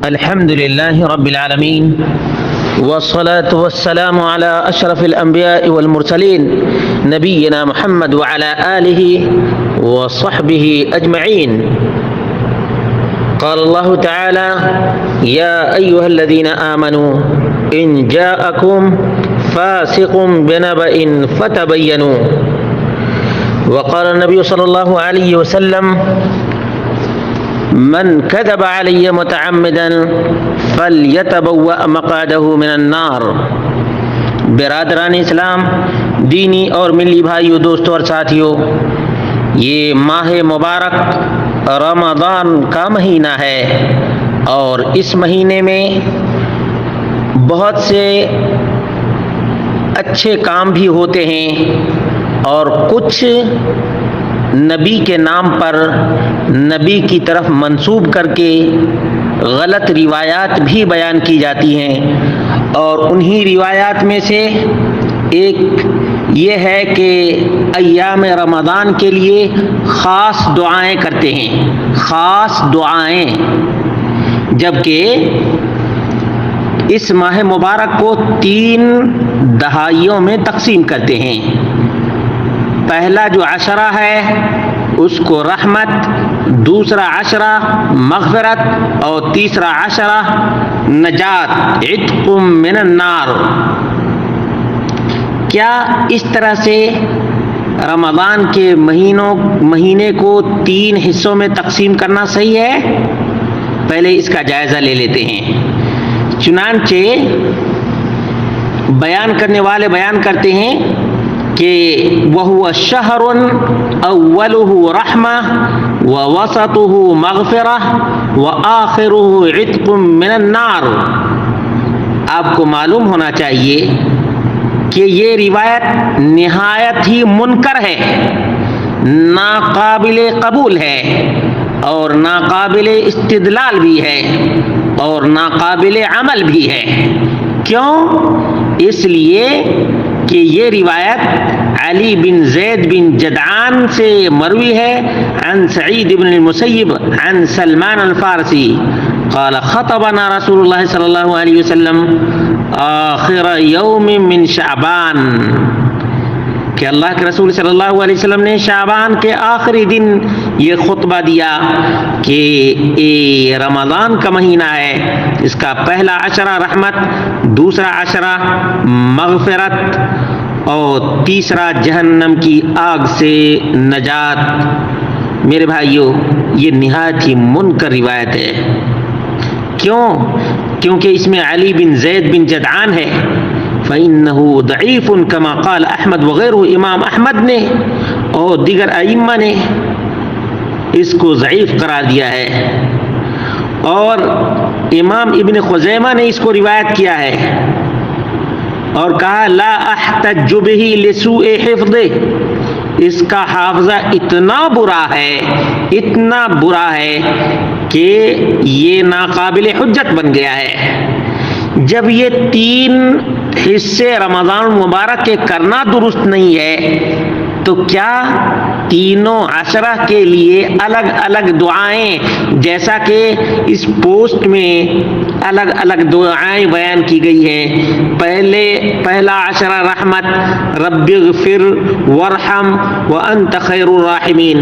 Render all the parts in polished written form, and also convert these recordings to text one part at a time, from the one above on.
الحمد لله رب العالمين والصلاة والسلام على أشرف الأنبياء والمرسلين نبينا محمد وعلى آله وصحبه أجمعين. قال الله تعالى: يا أيها الذين آمنوا إن جاءكم فاسق بنبأ فتبينوا. وقال النبي صلى الله عليه وسلم: من كذب علی متعمدا فلیتبوأ مقعده من النار. برادران اسلام، دینی اور ملی بھائیوں، دوستوں اور ساتھیوں، یہ ماہ مبارک رمضان کا مہینہ ہے اور اس مہینے میں بہت سے اچھے کام بھی ہوتے ہیں اور کچھ نبی کے نام پر نبی کی طرف منسوب کر کے غلط روایات بھی بیان کی جاتی ہیں، اور انہی روایات میں سے ایک یہ ہے کہ ایام رمضان کے لیے خاص دعائیں کرتے ہیں، خاص دعائیں، جبکہ اس ماہ مبارک کو 3 دہائیوں میں تقسیم کرتے ہیں۔ پہلا جو عشرہ ہے اس کو رحمت، دوسرا عشرہ مغفرت اور تیسرا عشرہ نجات، عتق من النار۔ کیا اس طرح سے رمضان کے مہینے کو 3 حصوں میں تقسیم کرنا صحیح ہے؟ پہلے اس کا جائزہ لے لیتے ہیں۔ چنانچہ بیان کرنے والے بیان کرتے ہیں کہ وَهُوَ شَهْرٌ أَوَّلُهُ رَحْمَةٌ وَوَسَطُهُ مَغْفِرَةٌ وَآخِرُهُ عِتْقٌ مِّنَ النَّارِ۔ آپ کو معلوم ہونا چاہیے کہ یہ روایت نہایت ہی منکر ہے، ناقابل قبول ہے اور ناقابل استدلال بھی ہے اور ناقابل عمل بھی ہے۔ کیوں؟ اس لیے کہ یہ روایت علی بن زید بن جدعان سے مروی ہے، عن سعید بن المسیب عن سلمان الفارسی قال خطبنا رسول اللہ صلی اللہ علیہ وسلم آخر یوم من شعبان، کہ اللہ کے رسول صلی اللہ علیہ وسلم نے شعبان کے آخری دن یہ خطبہ دیا کہ یہ رمضان کا مہینہ ہے، اس کا پہلا عشرہ رحمت، دوسرا عشرہ مغفرت اور تیسرا جہنم کی آگ سے نجات۔ میرے بھائیوں، یہ نہایت ہی منکر روایت ہے۔ کیوں؟ کیونکہ اس میں علی بن زید بن جدعان ہے، فَإِنَّهُ ضَعِيفٌ كَمَا قَالَ احمد وغیرہ، امام احمد نے اور دیگر ائمہ نے اس کو ضعیف قرار دیا ہے، اور امام ابن خزیمہ نے اس کو روایت کیا ہے اور کہا لا احتج بہ لسوء حفظہ، اس کا حافظہ اتنا برا ہے، اتنا برا ہے کہ یہ ناقابل حجت بن گیا ہے۔ جب یہ 3 حصے رمضان مبارک کے کرنا درست نہیں ہے تو کیا تینوں عشرہ کے لیے الگ الگ دعائیں، جیسا کہ اس پوسٹ میں الگ الگ دعائیں بیان کی گئی ہیں، پہلا عشرہ رحمت، رب اغفر وارحم وانت خیر الراحمین،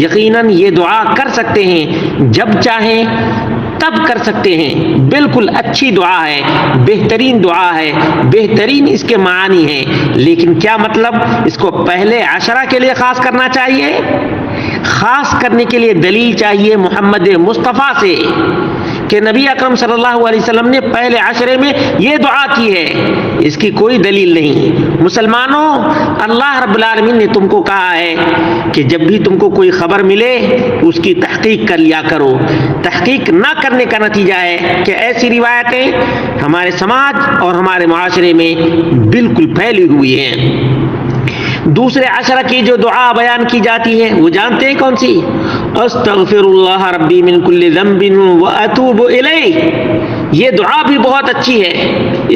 یقیناً یہ دعا کر سکتے ہیں، جب چاہیں تب کر سکتے ہیں، بالکل اچھی دعا ہے، بہترین دعا ہے، بہترین اس کے معنی ہیں، لیکن کیا مطلب اس کو پہلے عشرہ کے لیے خاص کرنا چاہیے؟ خاص کرنے کے لیے دلیل چاہیے محمد مصطفیٰ سے کہ نبی اکرم صلی اللہ علیہ وسلم نے پہلے عشرے میں یہ دعا کی ہے، اس کی کوئی دلیل نہیں۔ مسلمانوں، اللہ رب العالمین نے تم کو کہا ہے کہ جب بھی تم کو کوئی خبر ملے اس کی تحقیق کر لیا کرو۔ تحقیق نہ کرنے کا نتیجہ ہے کہ ایسی روایتیں ہمارے سماج اور ہمارے معاشرے میں بالکل پھیلی ہوئی ہیں۔ دوسرے عشرہ کی جو دعا بیان کی جاتی ہے وہ جانتے ہیں کون سی؟ استغفر اللہ ربی من کل ذنب واتوب الیہ، یہ دعا بھی بہت اچھی ہے،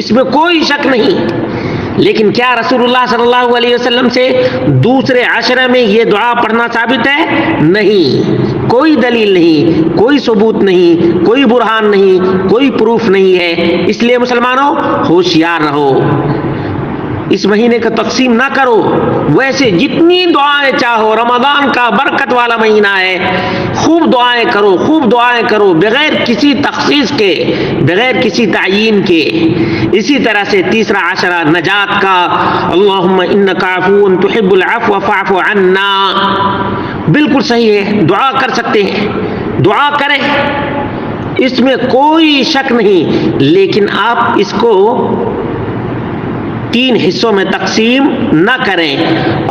اس میں کوئی شک نہیں، لیکن کیا رسول اللہ صلی اللہ علیہ وسلم سے دوسرے عشرے میں یہ دعا پڑھنا ثابت ہے؟ نہیں۔ کوئی دلیل نہیں، کوئی ثبوت نہیں، کوئی برہان نہیں، کوئی پروف نہیں ہے۔ اس لیے مسلمانوں ہوشیار رہو، اس مہینے کا تقسیم نہ کرو، ویسے جتنی دعائیں چاہو، رمضان کا برکت والا مہینہ ہے، خوب دعائیں کرو، خوب دعائیں کرو، بغیر کسی تخصیص کے، بغیر کسی تعیین کے۔ اسی طرح سے تیسرا عشرہ نجات کا، اللہم انک عفو تحب العفو فاعف عنا، بالکل صحیح ہے، دعا کر سکتے ہیں، دعا کریں، اس میں کوئی شک نہیں، لیکن آپ اس کو 3 حصوں میں تقسیم نہ کریں،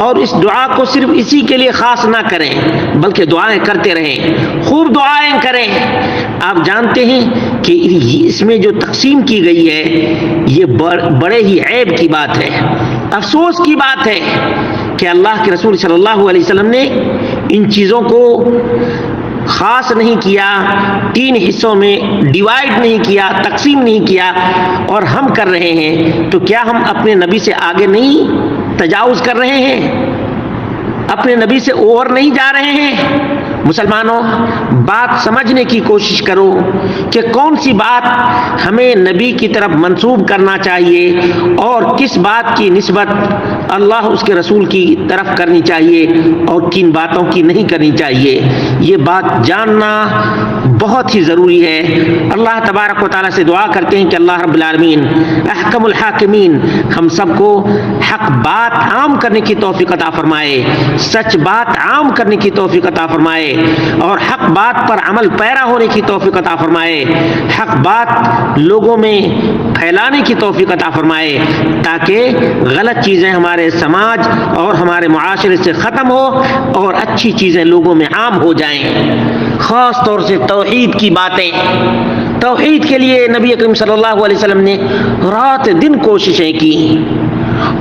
اور اس دعا کو صرف اسی کے لیے خاص نہ کریں، بلکہ دعائیں کرتے رہیں، خوب دعائیں کریں۔ آپ جانتے ہیں کہ اس میں جو تقسیم کی گئی ہے یہ بڑے ہی عیب کی بات ہے، افسوس کی بات ہے کہ اللہ کے رسول صلی اللہ علیہ وسلم نے ان چیزوں کو خاص نہیں کیا، 3 حصوں میں ڈیوائیڈ نہیں کیا، تقسیم نہیں کیا، اور ہم کر رہے ہیں۔ تو کیا ہم اپنے نبی سے آگے نہیں تجاوز کر رہے ہیں؟ اپنے نبی سے اوور نہیں جا رہے ہیں؟ مسلمانوں بات سمجھنے کی کوشش کرو کہ کون سی بات ہمیں نبی کی طرف منسوب کرنا چاہیے اور کس بات کی نسبت اللہ اس کے رسول کی طرف کرنی چاہیے اور کن باتوں کی نہیں کرنی چاہیے۔ یہ بات جاننا بہت ہی ضروری ہے۔ اللہ تبارک و تعالیٰ سے دعا کرتے ہیں کہ اللہ رب العالمین احکم الحاکمین ہم سب کو حق بات عام کرنے کی توفیق عطا فرمائے، سچ بات عام کرنے کی توفیق عطا فرمائے، اور حق بات پر عمل پیرا ہونے کی توفیق عطا فرمائے، حق بات لوگوں میں پھیلانے کی توفیق عطا فرمائے، تاکہ غلط چیزیں ہمارے سماج اور ہمارے معاشرے سے ختم ہو اور اچھی چیزیں لوگوں میں عام ہو جائیں۔ خاص طور سے توحید کی باتیں، توحید کے لیے نبی کریم صلی اللہ علیہ وسلم نے رات دن کوششیں کی،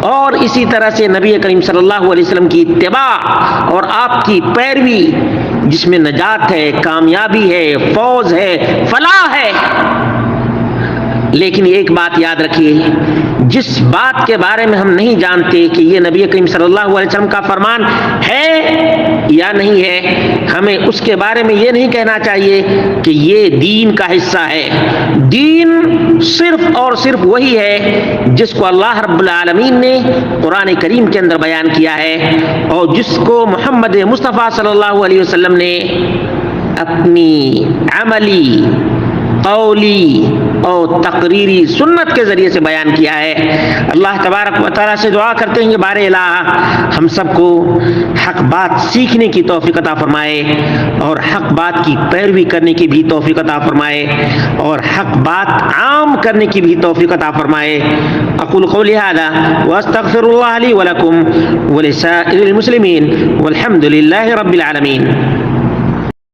اور اسی طرح سے نبی کریم صلی اللہ علیہ وسلم کی اتباع اور آپ کی پیروی، جس میں نجات ہے، کامیابی ہے، فوز ہے، فلاح ہے۔ لیکن ایک بات یاد رکھیے، جس بات کے بارے میں ہم نہیں جانتے کہ یہ نبی کریم صلی اللہ علیہ وسلم کا فرمان ہے یا نہیں ہے، ہمیں اس کے بارے میں یہ نہیں کہنا چاہیے کہ یہ دین کا حصہ ہے۔ دین صرف اور صرف وہی ہے جس کو اللہ رب العالمین نے قرآن کریم کے اندر بیان کیا ہے، اور جس کو محمد مصطفیٰ صلی اللہ علیہ وسلم نے اپنی عملی، قولی اور تقریری سنت کے ذریعے سے بیان کیا ہے۔ اللہ تبارک و تعالیٰ سے دعا کرتے ہیں کہ بارے الہ ہم سب کو حق بات سیکھنے کی توفیق عطا فرمائے، اور حق بات کی پیروی کرنے کی بھی توفیق عطا فرمائے، اور حق بات عام کرنے کی بھی توفیق عطا فرمائے۔ اقول قولی ھذا واستغفر اللہ لی ولکم ولسائر المسلمین والحمد للہ رب العالمین۔